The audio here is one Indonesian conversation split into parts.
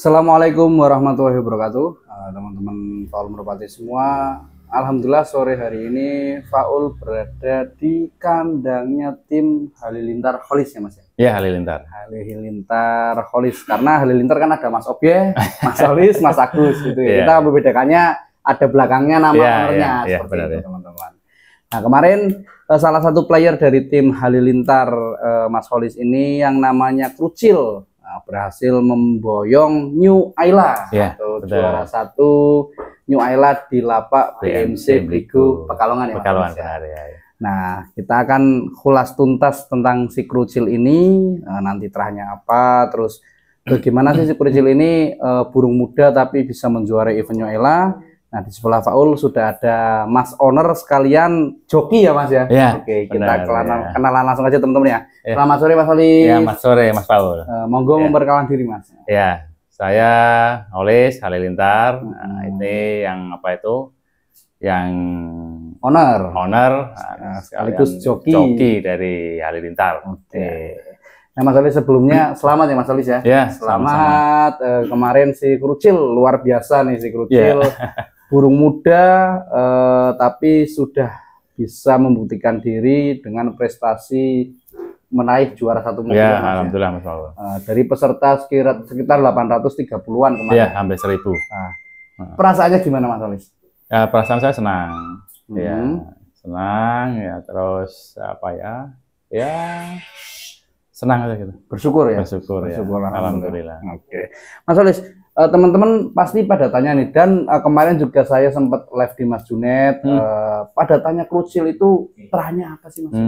Assalamualaikum warahmatullahi wabarakatuh, teman-teman Faul Merpati semua. Alhamdulillah sore hari ini Faul berada di kandangnya tim Halilintar Holis ya Mas ya? Iya, Halilintar. Halilintar Holis, karena Halilintar kan ada Mas Obye, Mas Holis, Mas Agus gitu ya. Kita membedakannya ada belakangnya nama ownernya seperti itu teman-teman. Nah kemarin salah satu player dari tim Halilintar Mas Holis ini yang namanya Krucil berhasil memboyong New Ayla atau juara 1 New Ayla di lapak BMC Bligo Pekalongan ya. Pekalongan benar ya. Nah, kita akan kulas tuntas tentang si Krucil ini, nanti terahnya apa, terus bagaimana sih si Krucil ini burung muda tapi bisa menjuarai event New Ayla. Nah, di sebelah Faul sudah ada Mas Owner sekalian joki ya Mas ya? Ya. Oke, kita kenalan langsung aja teman-teman ya. Selamat sore Mas Olis. Ya, Mas sore Mas Faul. Monggo memperkenalkan diri Mas. Ya, saya Olis Halilintar. Nah, ini yang apa itu? Yang owner sekaligus joki dari Halilintar. Oke. Nah Mas Olis sebelumnya selamat ya Mas Olis ya. Ya, selamat. Kemarin si Krucil luar biasa nih si Krucil. Burung muda tapi sudah bisa membuktikan diri dengan prestasi menaik juara 1 mobil. Ya, alhamdulillah Mas Paul. Dari peserta sekitar 830-an kemarin. Ya, hampir 1000. Perasaannya gimana Mas Olis? Ya, perasaan saya senang. Ya, senang ya, terus apa ya? Ya, senang aja gitu. Bersyukur ya. Bersyukur ya. Alhamdulillah. Oke. Mas Olis, teman-teman pasti pada tanya nih, dan kemarin juga saya sempat live di Mas Junet, pada tanya Krucil itu terahnya apa sih Mas?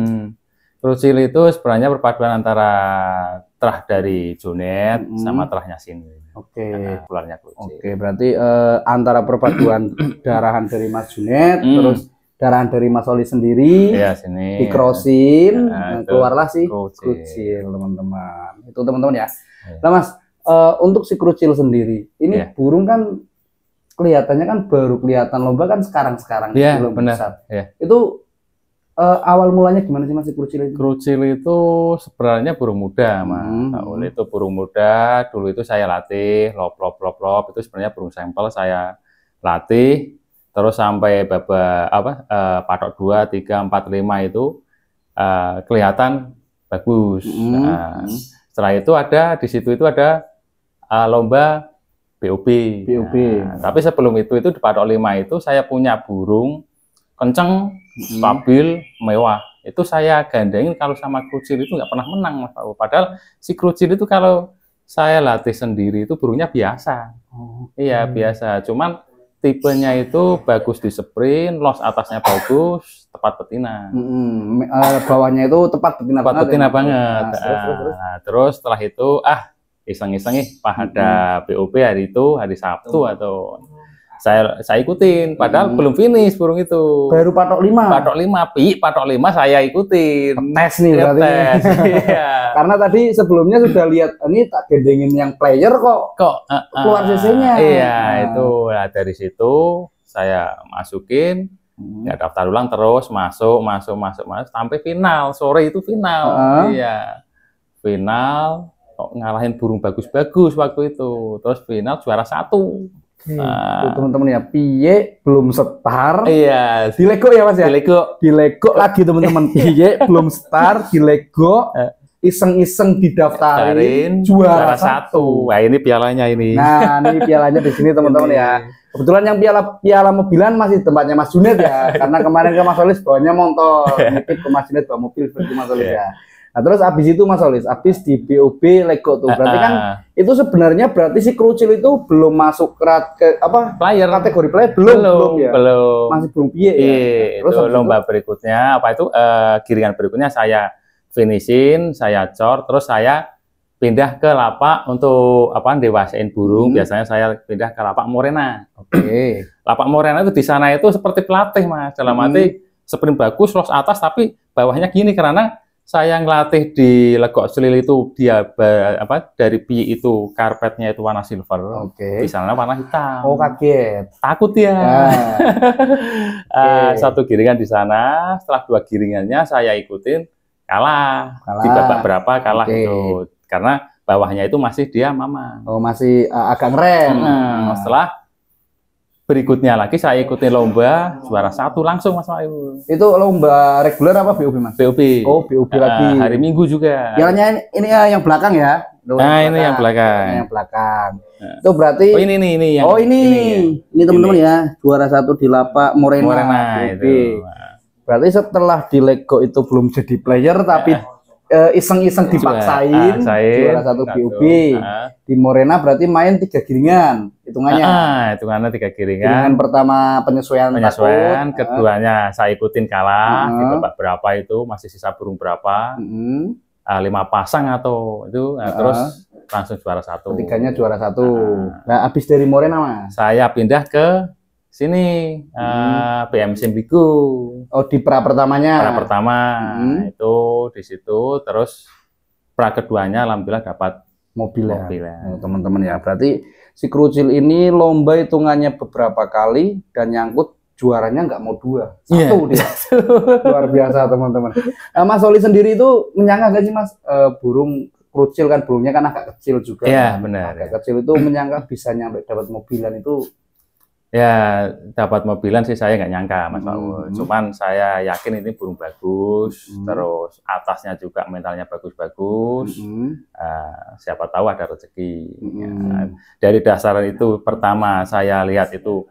Krucil itu sebenarnya perpaduan antara terah dari Junet sama terahnya sini. Oke. Keluarnya Krucil. Oke, berarti antara perpaduan darahan dari Mas Junet, terus darahan dari Mas Olis sendiri, ya, sini dikrosin, keluarlah si Krucil teman-teman. Itu teman-teman ya. Nah Mas, untuk si Krucil sendiri, ini burung kan kelihatannya kan baru kelihatan lomba kan sekarang-sekarang. Iya, benar. Ya. Itu awal mulanya gimana sih Mas si Krucil itu? Krucil itu sebenarnya burung muda, Mas. Itu burung muda, dulu itu saya latih, lop, itu sebenarnya burung sampel saya latih, terus sampai patok 2, 3, 4, 5 itu kelihatan bagus. Setelah itu di situ ada lomba BOB. Nah, tapi sebelum itu di patok 5 itu saya punya burung kenceng, stabil, mewah. Itu saya gandengin kalau sama Krucil itu nggak pernah menang, Mas. Padahal si Krucil itu kalau saya latih sendiri itu burungnya biasa. Iya, biasa. Cuman tipenya itu bagus di sprint, los atasnya bagus, tepat betina. Bawahnya itu tepat betina banget. Terus setelah itu iseng-iseng nih, ada BOB hari itu, hari Sabtu atau saya ikutin, padahal belum finish burung itu. Baru patok 5. Patok 5 saya ikutin. Tes nih berarti. Iya. Karena tadi sebelumnya sudah lihat ini tak gendengin yang player kok keluar CC-nya. Iya, itu. Nah, dari situ saya masukin, ya daftar ulang terus masuk sampai final. Sore itu final. Iya. Final kok ngalahin burung bagus-bagus waktu itu. Terus final juara 1. Teman-teman ya, piye belum start. Iya, dilego ya Mas ya. Dilego lagi teman-teman. Piye belum start, dilego, iseng-iseng didaftarin juara 1. Wah, ini pialanya ini. Nah, ini pialanya di sini teman-teman ya. Kebetulan yang piala mobilan masih tempatnya Mas Junet ya. Karena kemarin ke Mas Olis bawanya motor, nitip ke Mas Junet bawa mobil seperti Mas Olis ya. Nah terus abis itu Mas Olis, abis di BOB Lego tuh, berarti kan itu sebenarnya berarti si Krucil itu belum masuk player, kategori player belum ya? Belum. Masih belum piye ya? Terus lomba berikutnya giringan berikutnya saya finishin, saya cor, terus saya pindah ke lapak untuk dewasain burung. Biasanya saya pindah ke lapak Morena. Oke. Lapak Morena itu di sana itu seperti pelatih Mas, dalam arti sprint bagus, los atas tapi bawahnya gini karena saya ngelatih di Legok Selil itu dia dari pi itu karpetnya itu warna silver, di sana warna hitam. Oh kaget, takut ya. Satu giringan di sana, setelah 2 giringannya saya ikutin kalah. Di babak berapa kalah itu, karena bawahnya itu masih dia mamang. Oh, masih agak ngerem. Setelah berikutnya lagi saya ikutin lomba juara 1 langsung Mas Wahyu. Itu lomba reguler apa BUB Mas? BUB. Oh, BUB lagi. Hari Minggu juga. Pialanya ini yang belakang ya? Ini yang belakang. Yang belakang. Itu berarti. Oh ini yang. Oh ini teman-teman ya, juara 1 di lapak Morena. Itu. Berarti setelah di Lego itu belum jadi player tapi iseng-iseng dipaksain juara 1 BUB di Morena, berarti main 3 giringan hitungannya. Hitungannya 3 giringan. Giringan pertama penyesuaian, keduanya saya ikutin kalah di babak berapa itu masih sisa burung berapa, 5 pasang atau itu, terus langsung juara 1. Ketiganya juara 1. Nah, habis dari Morena Mas, saya pindah ke sini PMC Biku. Oh, di pra pertamanya. Pra pertama itu di situ, terus pra keduanya alhamdulillah dapat mobil ya. Teman-teman ya. Berarti si Krucil ini lomba hitungannya beberapa kali dan nyangkut juaranya nggak mau 2, 1 dia. Luar biasa teman-teman. Mas Oli sendiri itu menyangka nggak sih Mas, burung Krucil kan burungnya kan agak kecil juga. Iya, benar. Agak kecil itu menyangka bisa nyampe dapat mobilan itu. Ya, dapat mobilan sih saya nggak nyangka Mas Paul. Cuman saya yakin ini burung bagus, terus atasnya juga mentalnya bagus-bagus. Siapa tahu ada rezeki. Dari dasar itu pertama saya lihat itu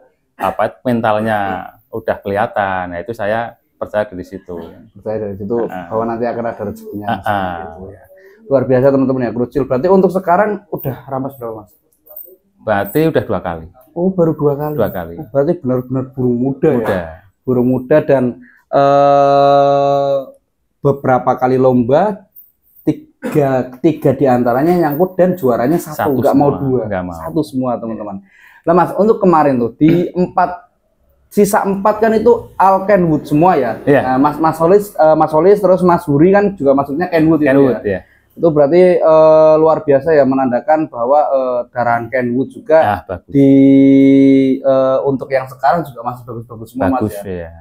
mentalnya udah kelihatan. Nah itu saya percaya dari situ. Percaya dari situ bahwa nanti akan ada rezekinya. Gitu, ya. Luar biasa teman-teman ya, Krucil. Berarti untuk sekarang udah rampas berapa Mas? Berarti udah 2 kali. Oh, baru 2 kali. 2 kali. Berarti benar-benar burung muda ya. Burung muda dan beberapa kali lomba, tiga diantaranya nyangkut dan juaranya 1, nggak mau 2, 1 semua teman-teman. Nah Mas, untuk kemarin tuh di sisa 4 kan itu all Kenwood semua ya. Nah, Mas Solis terus Mas Huri kan juga maksudnya Kenwood itu ya. Itu berarti luar biasa ya, menandakan bahwa darahan Kenwood juga untuk yang sekarang juga masih bagus-bagus semua Mas ya.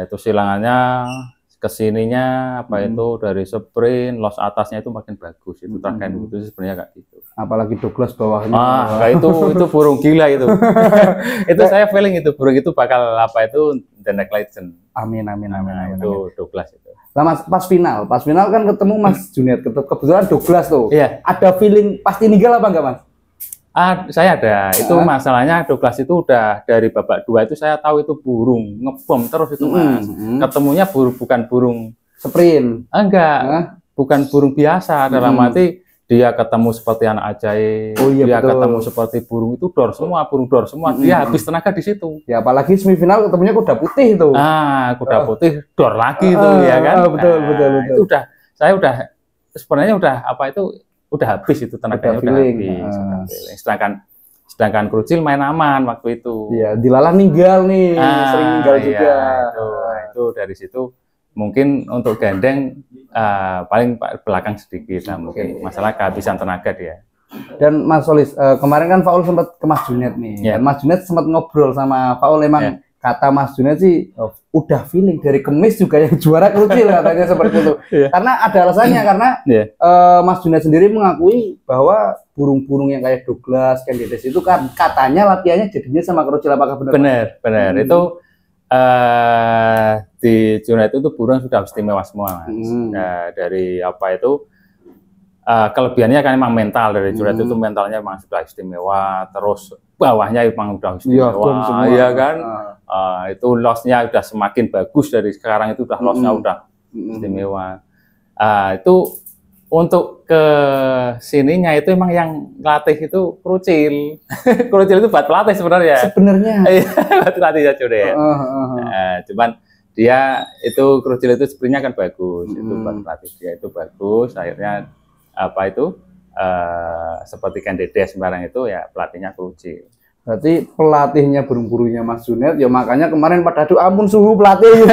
Itu silangannya kesininya itu dari sprint los atasnya itu makin bagus, itu Kenwood itu sebenarnya kayak gitu. Apalagi Douglas bawahnya. Itu burung gila itu. Itu saya feeling itu burung itu bakal the next legend. Amin. Itu Douglas itu. Nah Mas, pas final kan ketemu Mas Junet, kebetulan Douglas tuh. Iya. Ada feeling pasti ninggal apa enggak Mas? Saya ada. Itu masalahnya Douglas itu udah dari babak 2 itu saya tahu itu burung ngebom terus itu Mas. Ketemunya bukan burung sprint. Enggak. Bukan burung biasa, dalam arti dia ketemu seperti anak ajaib, dia ketemu seperti burung itu burung dor semua, dia habis tenaga di situ. Ya apalagi semifinal ketemunya kuda putih itu. Kuda putih dor lagi itu ya kan. Betul. Itu saya sebenarnya udah habis itu tenaganya udah habis. Sedangkan Krucil main aman waktu itu. Iya, dilalah ninggal nih, sering ninggal juga. Itu dari situ mungkin untuk gandeng paling belakang sedikit, mungkin masalah kehabisan tenaga dia. Dan Mas Solis, kemarin kan Faul sempat ke Mas Junet nih. Dan Mas Junet sempat ngobrol sama Faul, emang kata Mas Junet sih udah feeling dari Kemis juga yang juara Krucil katanya seperti itu. Karena ada alasannya, karena Mas Junet sendiri mengakui bahwa burung-burung yang kayak Douglas, Candides itu kan katanya latihannya jadinya sama Krucil. Apakah benar? Benar. Itu di Junet itu burung sudah istimewa semua Mas. Dari kelebihannya kan memang mental, dari Junet itu mentalnya memang sudah istimewa, terus bawahnya memang sudah istimewa, iya kan. Itu lossnya udah semakin bagus dari sekarang, itu udah lossnya udah istimewa. Itu untuk ke sininya itu emang yang latih itu Krucil. Krucil itu buat pelatih sebenarnya. Buat pelatih ya Junet. Cuman dia itu Krucil itu sprintnya kan bagus, itu buat pelatih dia itu bagus. Akhirnya seperti Candides sembarang itu ya pelatihnya Krucil. Berarti pelatihnya burung-burungnya Mas Junet, ya makanya kemarin pada ampun suhu pelatih gitu.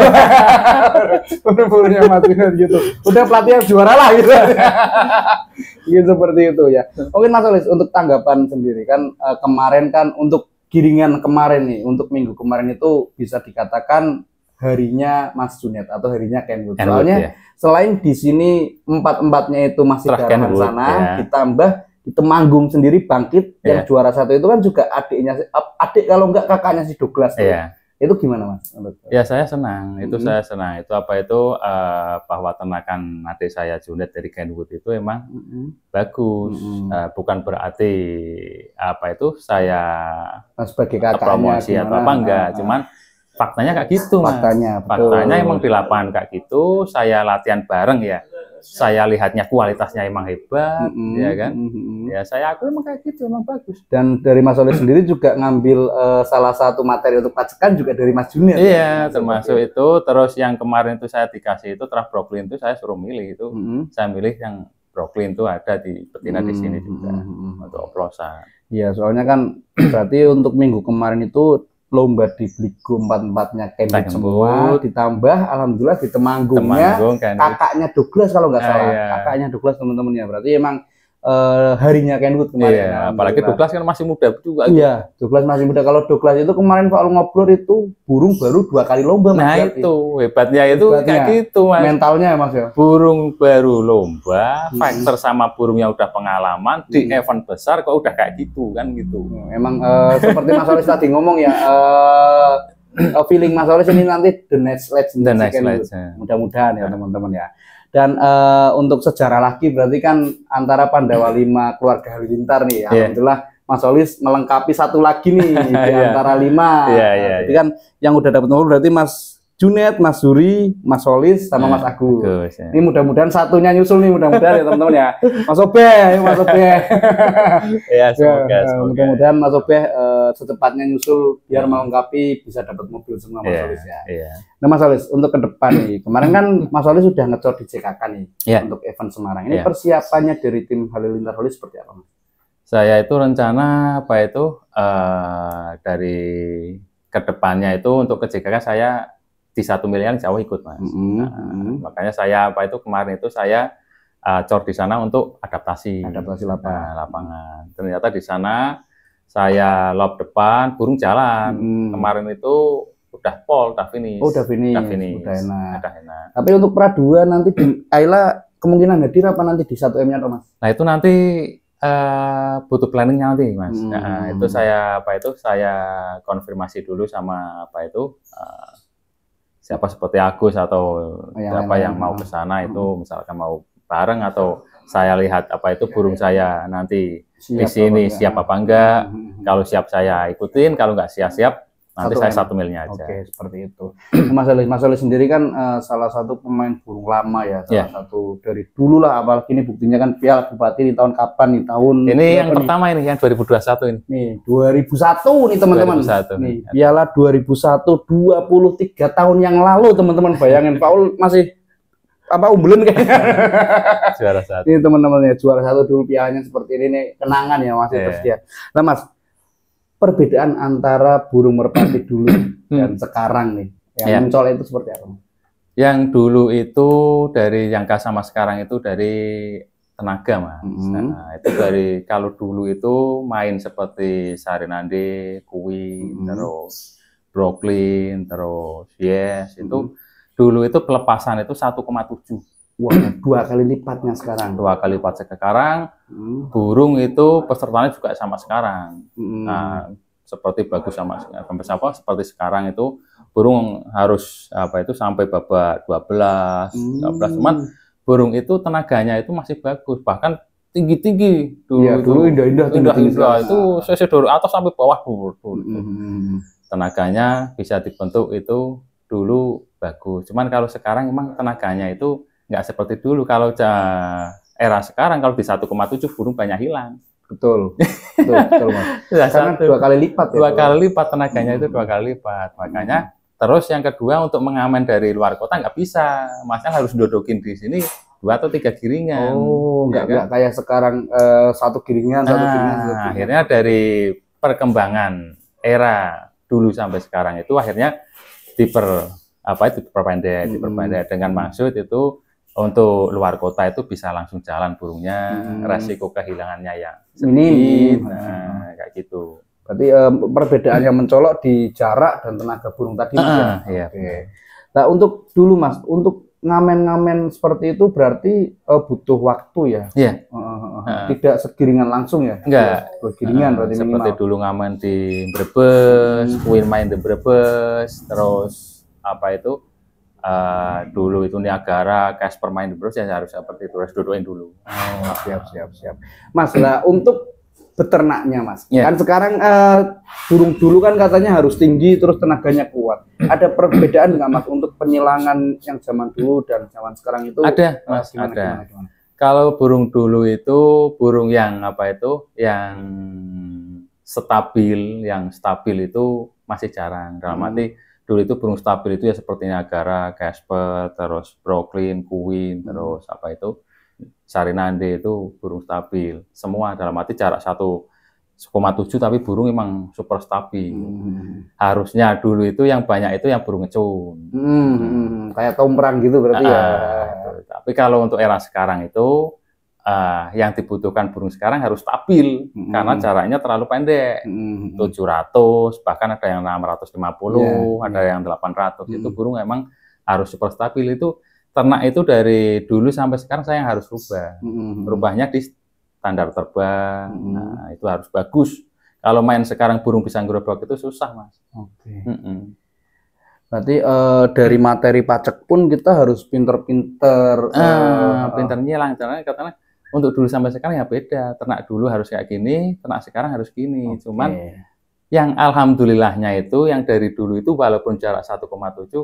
Burung-burungnya Mas Junet gitu. Udah pelatih yang juara lah gitu. Gitu seperti itu ya. Mungkin Mas Solis untuk tanggapan sendiri kan kemarin kan untuk giringan kemarin nih, untuk minggu kemarin itu bisa dikatakan harinya Mas Junet atau harinya Kenwood. Soalnya selain di sini empat-empatnya itu masih daerah sana, ditambah di Temanggung sendiri Bangkit yang juara 1 itu kan juga adik kalau enggak kakaknya si Douglas. Itu gimana Mas? Ya saya senang, saya senang. Itu bahwa tenakan adik saya Junet dari Kenwood itu emang bagus. Bukan berarti saya sebagai kakaknya promosi atau apa enggak, cuman faktanya kayak gitu Mas. Faktanya emang di lapangan kayak gitu. Saya latihan bareng ya. Saya lihatnya kualitasnya emang hebat, ya kan? Ya saya akui emang kayak gitu, emang bagus. Dan dari Mas Oli sendiri juga ngambil salah satu materi untuk pacekan juga dari Mas Junet. Iya, termasuk itu. Terus yang kemarin itu saya dikasih itu Traf Brooklyn itu saya suruh milih itu. Saya milih yang Brooklyn itu ada di betina di sini juga untuk oplosan. Iya, soalnya kan berarti untuk minggu kemarin itu lomba di Bligo 4-4-nya Kenwood semua, ditambah alhamdulillah di Temanggungnya kakaknya Douglas kalau nggak salah, kakaknya Douglas teman-teman ya, berarti emang harinya Kenwood kemarin. Apalagi Douglas kan masih muda juga. Iya, Douglas masih muda. Kalau Douglas itu kemarin kalau ngobrol itu burung baru 2 kali lomba. Nah itu hebatnya itu kayak gitu Mas. Mentalnya Mas ya. Burung baru lomba, fighter sama burung yang udah pengalaman di event besar kok udah kayak gitu kan gitu. Emang seperti Mas Olis tadi ngomong ya, feeling Mas Olis ini nanti the next legend. Mudah-mudahan ya teman-teman ya. Dan untuk sejarah lagi berarti kan antara Pandawa 5 keluarga Halilintar nih, alhamdulillah Mas Olis melengkapi satu lagi nih di antara 5. Jadi kan yang udah dapat nomor berarti Mas Junet, Mas Zuri, Mas Olis sama Mas Agus. Ini mudah-mudahan satunya nyusul nih, mudah-mudahan ya teman-teman ya. Mas Obeh, Mas Obeh. Ya semoga. Mudah-mudahan Mas Obeh secepatnya nyusul biar melengkapi bisa dapat mobil semua Mas Olis ya. Nah Mas Olis untuk ke depan nih, kemarin kan Mas Olis sudah ngecor di CKK nih untuk event Semarang. Ini persiapannya dari tim Halilintar Olis seperti apa Mas? Saya itu rencana dari kedepannya itu untuk ke CKK saya di 1 miliar jauh ikut Mas. Makanya saya kemarin itu saya cor di sana untuk adaptasi lapangan. Ternyata di sana saya lob depan, burung jalan. Kemarin itu udah pol, udah finish. Oh, udah finish. Udah enak. Tapi untuk Pradua nanti di Ayla kemungkinan hadir apa nanti di 1M-nya atau Mas? Nah, itu nanti butuh planningnya nanti Mas. Itu saya konfirmasi dulu sama siapa seperti Agus atau siapa yang mau ke sana itu misalkan mau bareng atau saya lihat burung saya nanti di sini siap apa enggak. Kalau siap saya ikutin, kalau nggak siap nanti saya 1 milnya aja. Oke, seperti itu. Mas Olis sendiri kan salah satu pemain burung lama ya, salah satu dari dulu lah, apalagi ini buktinya kan Piala Bupati di tahun kapan nih? Tahun ini yang pertama ini yang 2021 ini. Nih 2001 nih teman-teman. Nih Piala 2001 23 tahun yang lalu teman-teman, bayangin Paul masih umbelan kayaknya. Juara 1. Ini teman-teman ya, juara 1 dulu pialanya seperti ini nih, kenangan ya masih terus ya. Nah Mas, perbedaan antara burung merpati dulu dan sekarang nih yang mencolok itu seperti apa? Yang dulu itu dari Yangka sama sekarang itu dari tenaga Mas. Nah, itu kalau dulu itu main seperti Sarinande, Kui, terus Brooklyn, terus itu dulu itu pelepasan itu 1,7. Wah, 2 kali lipatnya sekarang. 2 kali lipat sekarang. Burung itu pesertanya juga sama sekarang. Nah, seperti bagus seperti sekarang itu burung harus sampai babak 12, 13. Cuman burung itu tenaganya itu masih bagus, bahkan tinggi-tinggi dulu indah-indah itu sesedor atas sampai bawah dulu. Tenaganya bisa dibentuk itu dulu bagus. Cuman kalau sekarang memang tenaganya itu nggak seperti dulu. Kalau era sekarang kalau di 1,7 burung banyak hilang. Betul Mas. Karena 2 kali lipat ya. 2 kali lipat tenaganya itu 2 kali lipat. Makanya terus yang kedua untuk mengamen dari luar kota nggak bisa. Masnya harus dodokin di sini 2 atau 3 giringan. Oh, nggak kayak sekarang 1 giringan, 1 giringan. Akhirnya dari perkembangan era dulu sampai sekarang itu akhirnya diperpendek dengan maksud itu untuk luar kota itu bisa langsung jalan burungnya, resiko kehilangannya yang sedikit, kayak gitu. Berarti perbedaan yang mencolok di jarak dan tenaga burung tadi. Iya. Oke. Nah, untuk dulu Mas, untuk ngamen-ngamen seperti itu berarti butuh waktu ya? Iya. Tidak segiringan langsung ya? Enggak. Segiringan berarti seperti minimal. dulu ngamen di Brebes, Queen main di Brebes, terus apa itu dulu itu Niagara, Casper main di Brebes ya harus seperti itu, harus dudukin dulu. Oh, siap. Mas, lah untuk beternaknya Mas, kan sekarang burung dulu kan katanya harus tinggi terus tenaganya kuat. Ada perbedaan nggak Mas untuk penyilangan yang zaman dulu dan zaman sekarang itu? Ada Mas, ada. Gimana? Kalau burung dulu itu burung yang apa itu, yang stabil itu masih jarang. Dalam arti dulu itu burung stabil itu ya seperti Niagara, Casper, terus Brooklyn, Queen, terus apa itu Sarinande itu burung stabil. Semua dalam arti jarak 1,7 tapi burung emang super stabil. Harusnya dulu itu yang banyak itu yang burung ngecun. Kayak tomprang gitu berarti ya. Tapi kalau untuk era sekarang itu yang dibutuhkan burung sekarang harus stabil karena jaraknya terlalu pendek. 700, bahkan ada yang 650, ada yang 800. Itu burung emang harus super stabil. Itu ternak itu dari dulu sampai sekarang saya harus rubah. Rubahnya di standar terbang. Nah, itu harus bagus. Kalau main sekarang burung bisa gerobak itu susah, Mas. Berarti dari materi pacek pun kita harus pinter-pinter pinter nyilang. Katanya untuk dulu sampai sekarang ya beda. Ternak dulu harus kayak gini, ternak sekarang harus gini. Cuman yang alhamdulillahnya itu yang dari dulu itu walaupun jarak 1,7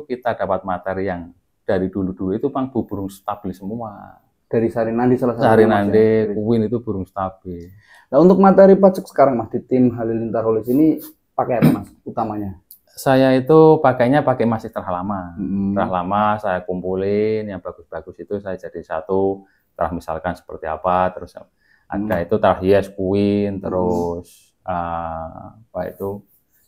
kita dapat materi yang dari dulu itu bang burung stabil semua. Dari Sarinande salah satu. Sarinande, Queen itu burung stabil. Nah, untuk materi pacek sekarang Mas di tim Halilintar Holis ini pakai apa Mas utamanya? Saya itu pakainya pakai masih terah lama. Terah lama saya kumpulin yang bagus-bagus itu saya jadi satu terah misalkan seperti apa, terus ada itu terah hias Queen, terus apa itu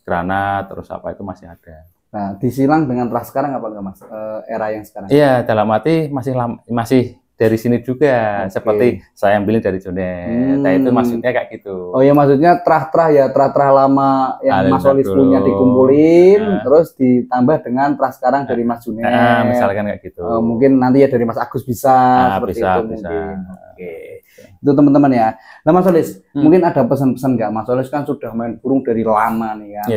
granat, terus apa itu masih ada. Nah, disilang dengan terah sekarang apa enggak Mas? Era yang sekarang? Iya, dalam arti masih dari sini juga, seperti saya ambilin dari Jonet. Nah, itu maksudnya kayak gitu. Oh ya, maksudnya terah-terah ya, terah-terah lama yang Mas Solis punya dikumpulin, terus ditambah dengan terah sekarang dari Mas Junet. Misalkan kayak gitu. Mungkin nanti ya dari Mas Agus bisa, seperti itu mungkin. Itu teman-teman ya. Nah Mas Solis, mungkin ada pesan-pesan nggak? Mas Solis kan sudah main burung dari lama nih kan.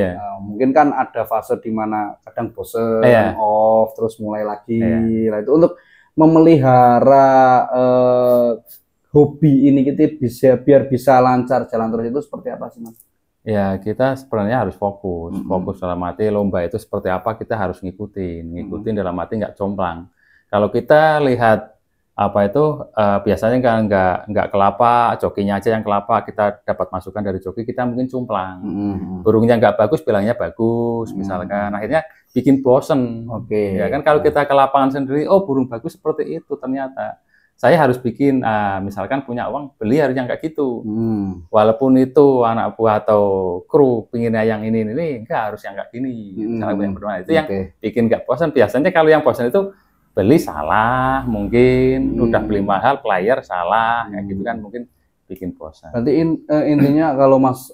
Mungkin kan ada fase di mana kadang bosen, off, terus mulai lagi. Nah, itu untuk memelihara hobi ini kita biar bisa lancar jalan terus itu seperti apa sih Mas? Ya kita sebenarnya harus fokus dalam arti lomba itu seperti apa kita harus ngikutin dalam arti nggak jomplang. Kalau kita lihat apa itu biasanya kan nggak kelapa, jokinya aja yang kelapa, kita dapat masukan dari joki kita mungkin cumplang. Burungnya nggak bagus bilangnya bagus misalkan, akhirnya bikin bosen. Ya kan kalau kita ke lapangan sendiri, oh burung bagus seperti itu ternyata. Saya harus bikin, misalkan punya uang beli harus yang kayak gitu. Walaupun itu anak buah atau kru pinginnya yang ini enggak harus yang kayak gini. Misalnya yang berdua itu yang bikin nggak bosan. Biasanya kalau yang bosan itu beli salah, mungkin udah beli mahal, player salah, kayak gitu kan mungkin bikin bosan. Berarti intinya kalau Mas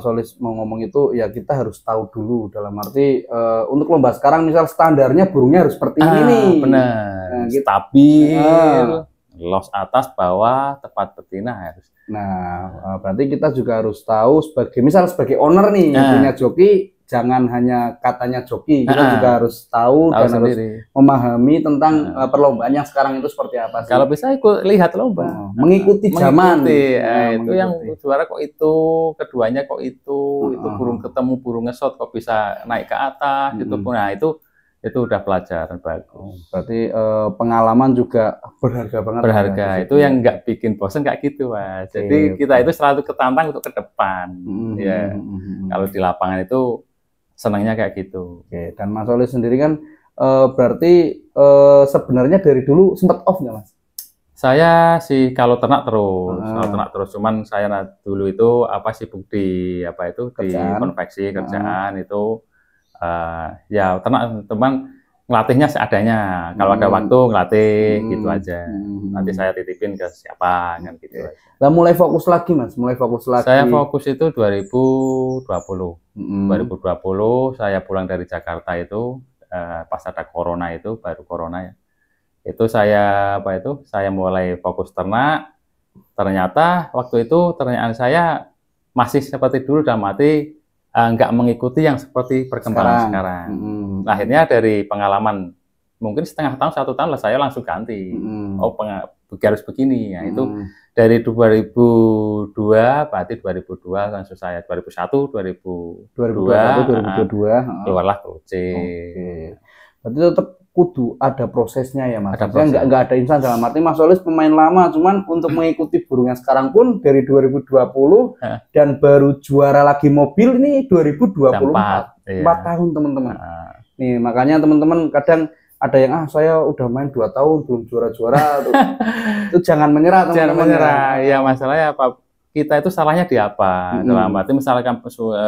Solis mau ngomong itu ya kita harus tahu dulu dalam arti untuk lomba sekarang misal standarnya burungnya harus seperti ini nih. Benar. Stabil, los atas bawah, tepat betina harus. Nah, berarti kita juga harus tahu sebagai owner nih punya joki. Jangan hanya katanya joki, kita juga harus tahu dan sendiri. Harus memahami tentang perlombaan yang sekarang itu seperti apa sih. Kalau bisa ikut lihat lomba, mengikuti zaman. Itu yang juara kok itu, keduanya kok itu burung ketemu burung ngesot kok bisa naik ke atas, itu pun. Nah itu udah pelajaran bagus. Berarti pengalaman juga berharga banget. Berharga itu yang nggak bikin bosan kayak gitu Mas. Jadi kita itu selalu ketantang untuk ke depan. Ya, kalau di lapangan itu senangnya kayak gitu. Dan Mas Solis sendiri kan berarti sebenarnya dari dulu sempat off nggak Mas? Saya sih kalau ternak terus, cuman saya dulu itu sibuk di kerjaan. Di konveksi kerjaan itu ya ternak teman ngelatihnya seadanya. Kalau ada waktu ngelatih gitu aja. Nanti saya titipin ke siapa kan gitu. Lah mulai fokus lagi Mas, Saya fokus itu 2020. 2020 saya pulang dari Jakarta itu pas ada corona itu, baru corona ya. Itu saya saya mulai fokus ternak. Ternyata waktu itu ternyataan saya masih seperti dulu, dalam arti nggak mengikuti yang seperti perkembangan sekarang. Akhirnya dari pengalaman mungkin setengah tahun, 1 tahun lah saya langsung ganti. Oh, harus begini ya. Itu dari 2002, berarti 2002 langsung saya 2001, 2022 keluarlah coaching. Berarti tetap kudu ada prosesnya ya Mas. Maksudnya nggak ada instan, dalam arti Mas Solis pemain lama, cuman untuk mengikuti burung yang sekarang pun dari 2020 dan baru juara lagi mobil ini 2024. 4 tahun teman-teman. Nih makanya teman-teman kadang ada yang saya udah main 2 tahun belum juara-juara. Itu jangan menyerah teman-teman. Jangan menyerah. Ya masalahnya apa? Kita itu salahnya di apa? Dalam arti misalkan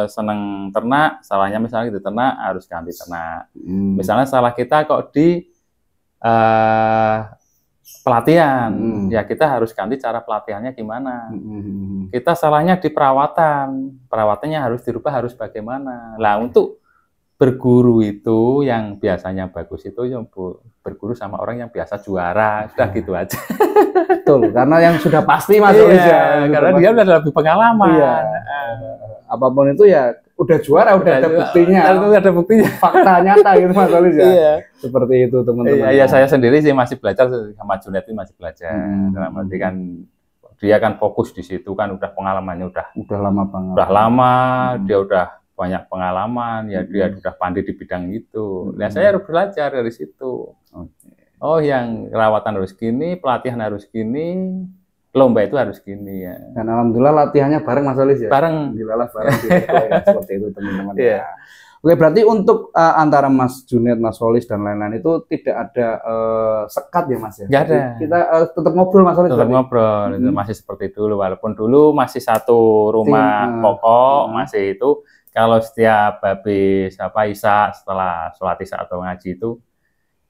senang ternak, salahnya misalnya di ternak harus ganti ternak. Misalnya salah kita kok di pelatihan, ya kita harus ganti cara pelatihannya gimana. Kita salahnya di perawatan, perawatannya harus dirubah, harus bagaimana. Lah untuk berguru itu yang biasanya bagus itu yang berguru sama orang yang biasa juara, sudah gitu aja. Betul, karena yang sudah pasti Mas Solis ya. Karena dia udah lebih pengalaman. Iya. Apapun itu ya udah juara, udah ada buktinya. Ada buktinya. Fakta nyata gitu Mas Solis ya. Iya. Seperti itu teman-teman. Iya, saya sendiri sih masih belajar, sama Junet ini masih belajar. Dalam arti kan dia kan fokus di situ kan, udah pengalamannya udah lama banget. Udah lama, dia udah banyak pengalaman, ya dia sudah pandai di bidang itu. Nah, saya harus belajar dari situ. Oh, yang rawatan harus gini, pelatihan harus gini, lomba itu harus gini ya. Dan alhamdulillah latihannya bareng Mas Solis ya. Bareng. Alhamdulillah bareng seperti itu teman-teman. Ya. Oke, berarti untuk antara Mas Junet, Mas Solis dan lain-lain itu tidak ada sekat ya Mas ya? Nggak ada. Kita tetap ngobrol Mas Solis. Tetap ngobrol, itu masih seperti dulu. Walaupun dulu masih satu rumah pokok, masih itu. Kalau setiap habis Isya setelah sholat Isya atau ngaji itu,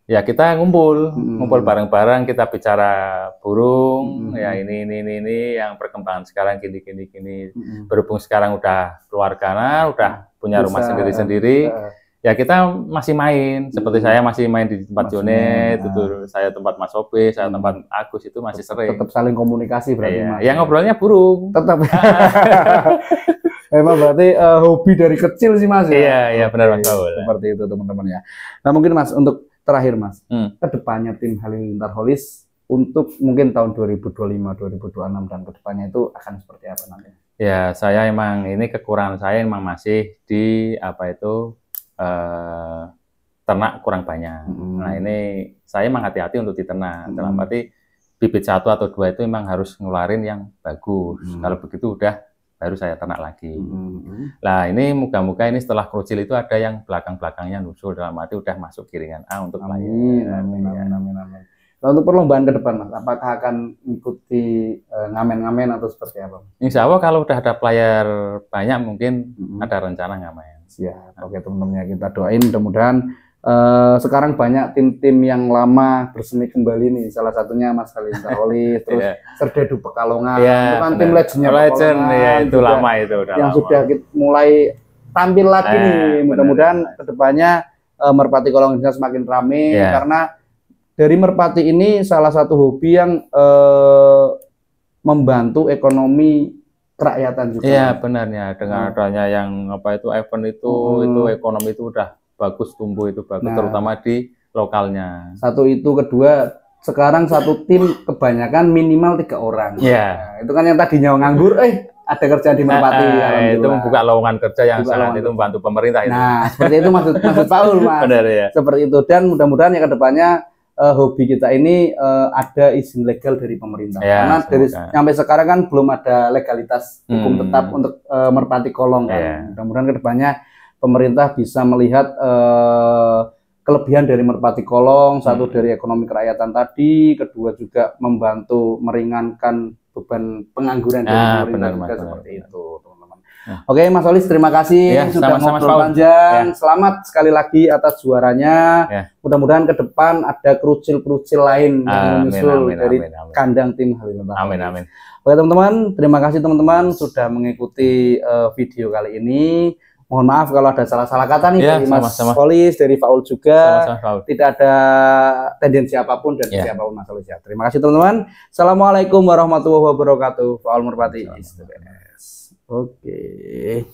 ya kita ngumpul bareng-bareng, kita bicara burung, ya ini yang perkembangan sekarang gini. Berhubung sekarang udah keluarga, udah punya rumah sendiri-sendiri, ya kita masih main. Seperti saya masih main di tempat Junet, itu saya tempat Mas Sobe, saya tempat Agus, itu masih sering. Tetap saling komunikasi berarti Mas. Ya ngobrolnya burung. Tetap. Memang berarti hobi dari kecil sih Mas ya. Iya benar Mas Paul. Seperti itu teman-teman ya. Nah mungkin Mas untuk terakhir Mas, kedepannya tim Halilintar Holis untuk mungkin tahun 2025, 2026 dan kedepannya itu akan seperti apa nanti? Ya saya emang ini kekurangan saya emang masih di ternak kurang banyak. Nah ini saya emang hati-hati untuk di ternak. Dalam arti bibit 1 atau 2 itu emang harus ngeluarin yang bagus. Kalau begitu udah baru saya ternak lagi. Nah ini moga-moga ini setelah krucil itu ada yang belakang-belakangnya nusul, dalam arti udah masuk kiringan A untuk amin. Nah, untuk perlombaan ke depan Mas, apakah akan mengikuti ngamen-ngamen atau seperti apa? Insya Allah kalau udah ada player banyak mungkin ada rencana ngamen. Siap. Oke teman-teman ya, kita doain mudah-mudahan sekarang banyak tim-tim yang lama bersemi kembali nih, salah satunya Mas Halilintar Holis, terus Serdedu Pekalongan, itu kan tim legendnya ya, itu lama itu udah yang lama. Sudah mulai tampil lagi nih, mudah-mudahan kedepannya merpati Kolongnya semakin ramai karena dari merpati ini salah satu hobi yang membantu ekonomi kerakyatan juga. Iya benarnya, dengan adanya yang event itu ekonomi itu udah bagus, tumbuh itu bagus, terutama di lokalnya. Satu itu, kedua sekarang satu tim kebanyakan minimal 3 orang. Nah, itu kan yang tadinya nganggur, ada kerjaan di merpati. Itu membuka lowongan kerja yang sangat itu membantu pemerintah itu. Nah seperti itu maksud Paul Mas. Benar ya. Seperti itu, dan mudah-mudahan ya kedepannya hobi kita ini ada izin legal dari pemerintah. Karena sampai sekarang kan belum ada legalitas hukum tetap untuk merpati kolong kan. Mudah-mudahan kedepannya pemerintah bisa melihat kelebihan dari merpati kolong, satu dari ekonomi kerakyatan tadi, kedua juga membantu meringankan beban pengangguran dari pemerintah seperti itu, teman-teman. Oke, Mas Solis, terima kasih sudah ngobrol panjang. Selamat sekali lagi atas juaranya. Mudah-mudahan ke depan ada kerucil-kerucil lain yang menyusul dari kandang tim Halilintar. Amin. Oke, teman-teman, terima kasih teman-teman sudah mengikuti video kali ini. Mohon maaf kalau ada salah-salah kata nih dari Mas sama-sama. Kholis, dari Faul juga. Sama-sama, Faul. Tidak ada tendensi apapun dari siapapun Mas Kholis ya. Terima kasih teman-teman. Assalamualaikum warahmatullahi wabarakatuh. Faul Merpati. Oke.